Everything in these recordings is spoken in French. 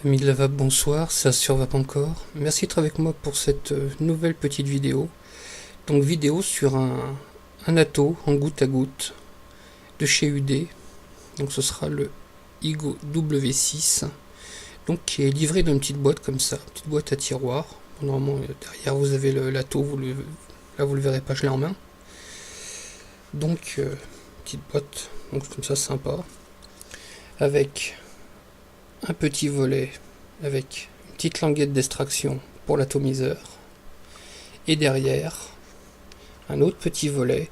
Amis de la Vape, bonsoir, ça survape encore. Merci d'être avec moi pour cette nouvelle petite vidéo. Donc vidéo sur un atto en goutte à goutte de chez UD. Donc ce sera le Igo W6. Donc qui est livré dans une petite boîte comme ça, petite boîte à tiroir. Bon, normalement derrière vous avez l'atto, là vous le verrez pas, je l'ai en main. Donc petite boîte, donc comme ça sympa. Avec un petit volet avec une petite languette d'extraction pour l'atomiseur et derrière un autre petit volet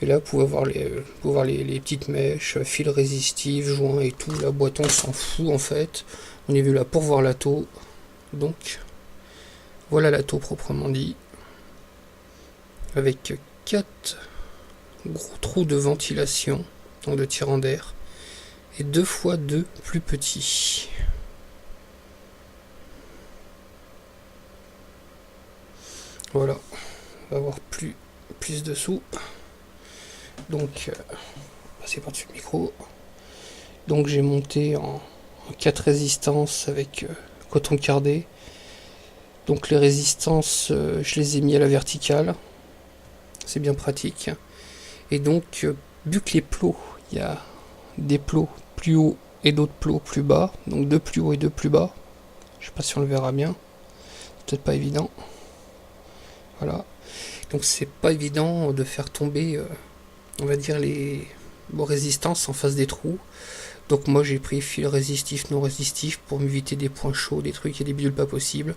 et là vous pouvez voir les petites mèches, fils résistifs, joints et tout. La boîte on s'en fout en fait, on est venu là pour voir l'atto. Donc voilà l'atto proprement dit, avec 4 gros trous de ventilation, donc de tirant d'air, et 2 fois 2 plus petits. Voilà, on va voir plus dessous. Donc, passer par-dessus le micro. Donc j'ai monté en 4 résistances avec coton cardé. Donc les résistances, je les ai mis à la verticale. C'est bien pratique. Et donc, vu que les plots, il y a des plots plus hauts et d'autres plots plus bas. Donc 2 plus hauts et 2 plus bas. Je sais pas si on le verra bien. Peut-être pas évident. Voilà. Donc c'est pas évident de faire tomber, on va dire, les résistances en face des trous. Donc moi j'ai pris fil résistif, non résistif pour m'éviter des points chauds, des trucs et des bidules pas possibles,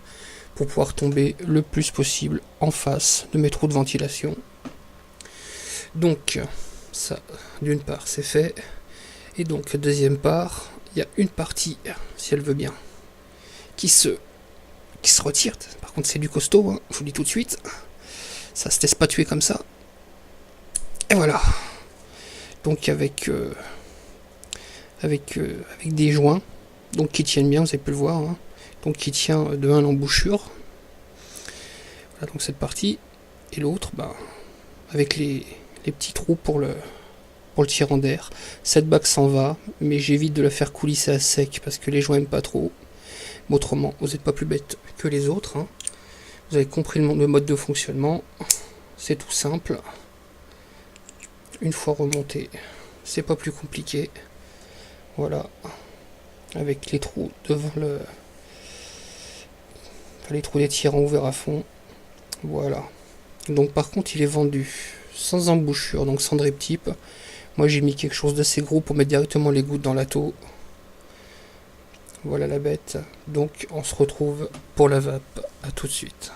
pour pouvoir tomber le plus possible en face de mes trous de ventilation. Donc ça, d'une part, c'est fait. Et donc deuxième part, il y a une partie, si elle veut bien, qui se retire. Par contre c'est du costaud, hein, je vous le dis tout de suite. Ça se laisse pas tuer comme ça. Et voilà. Donc avec des joints, donc qui tiennent bien, vous avez pu le voir, hein, donc qui tient de 1 l'embouchure. Voilà donc cette partie, et l'autre, avec les petits trous pour le tirant d'air. Cette bague s'en va, mais j'évite de la faire coulisser à sec parce que les joints n'aiment pas trop. Mais autrement, vous n'êtes pas plus bête que les autres, hein. Vous avez compris le mode de fonctionnement, c'est tout simple. Une fois remonté, c'est pas plus compliqué. Voilà, avec les trous devant les trous des tirants ouverts à fond. Voilà. Donc par contre il est vendu sans embouchure, donc sans drip tip. Moi j'ai mis quelque chose d'assez gros pour mettre directement les gouttes dans l'atto. Voilà la bête. Donc on se retrouve pour la vape. À tout de suite.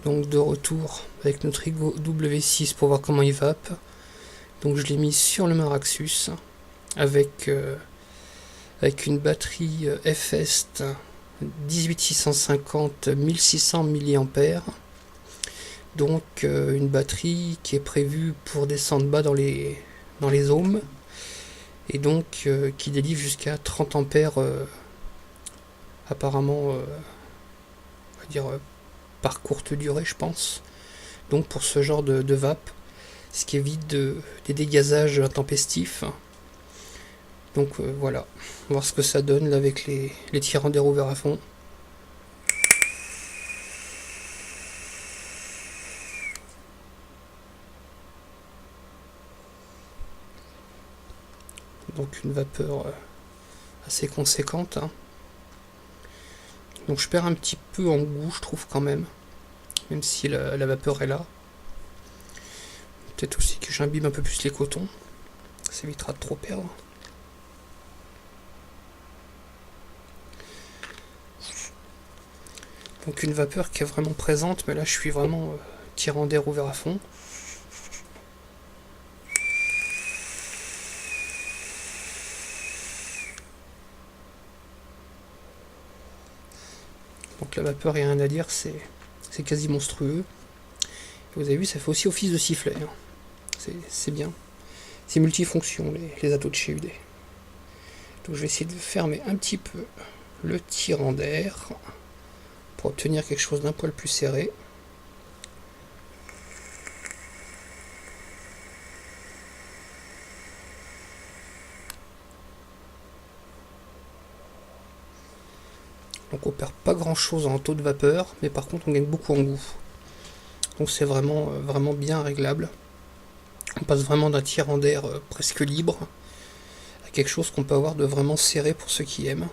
Donc de retour avec notre Igo W6 pour voir comment il vape. Donc je l'ai mis sur le Maraxus avec une batterie FS 18650 1600 mAh. Donc une batterie qui est prévue pour descendre bas dans les ohms et donc qui délivre jusqu'à 30 ampères apparemment, on va dire par courte durée, je pense. Donc pour ce genre de vape, ce qui évite des dégazages intempestifs. Donc voilà, on va voir ce que ça donne là avec les tirants d'air ouverts à fond. Donc une vapeur assez conséquente, hein. Donc je perds un petit peu en goût, je trouve quand même si la vapeur est là. Peut-être aussi que j'imbibe un peu plus les cotons, ça évitera de trop perdre. Donc une vapeur qui est vraiment présente, mais là je suis vraiment tirant d'air ouvert à fond. Donc la vapeur, il n'y a rien à dire, c'est quasi monstrueux. Et vous avez vu, ça fait aussi office de sifflet, hein. C'est bien. C'est multifonction les attos de chez UD. Donc je vais essayer de fermer un petit peu le tirant d'air pour obtenir quelque chose d'un poil plus serré. Donc on perd pas grand chose en taux de vapeur, mais par contre on gagne beaucoup en goût. Donc c'est vraiment, vraiment bien réglable. On passe vraiment d'un tirant d'air presque libre à quelque chose qu'on peut avoir de vraiment serré pour ceux qui aiment.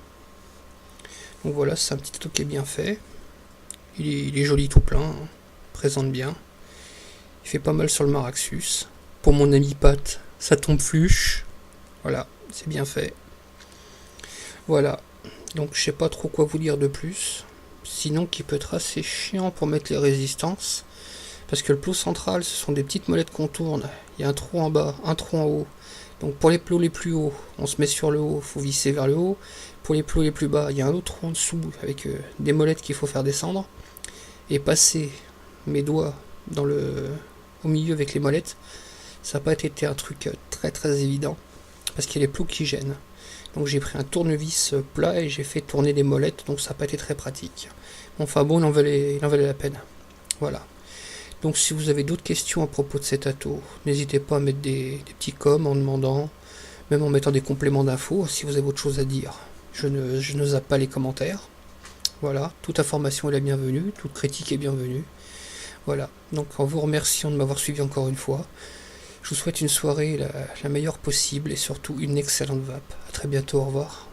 Donc voilà, c'est un petit atout qui est bien fait. Il est joli tout plein, hein, présente bien. Il fait pas mal sur le Maraxus. Pour mon ami Pat, ça tombe fluche. Voilà, c'est bien fait. Voilà, donc je sais pas trop quoi vous dire de plus. Sinon, qui peut être assez chiant pour mettre les résistances. Parce que le plot central, ce sont des petites molettes qu'on tourne. Il y a un trou en bas, un trou en haut. Donc pour les plots les plus hauts, on se met sur le haut, il faut visser vers le haut. Pour les plots les plus bas, il y a un autre trou en dessous avec des molettes qu'il faut faire descendre. Et passer mes doigts au milieu avec les molettes, ça n'a pas été un truc très très évident. Parce qu'il y a les plots qui gênent. Donc j'ai pris un tournevis plat et j'ai fait tourner des molettes, donc ça n'a pas été très pratique. Enfin bon, il en valait la peine. Voilà. Donc si vous avez d'autres questions à propos de cet atout, n'hésitez pas à mettre des petits coms en demandant, même en mettant des compléments d'infos si vous avez autre chose à dire. Je ne zappe pas les commentaires. Voilà, toute information est la bienvenue, toute critique est bienvenue. Voilà, donc en vous remerciant de m'avoir suivi encore une fois, je vous souhaite une soirée la meilleure possible et surtout une excellente vape. A très bientôt, au revoir.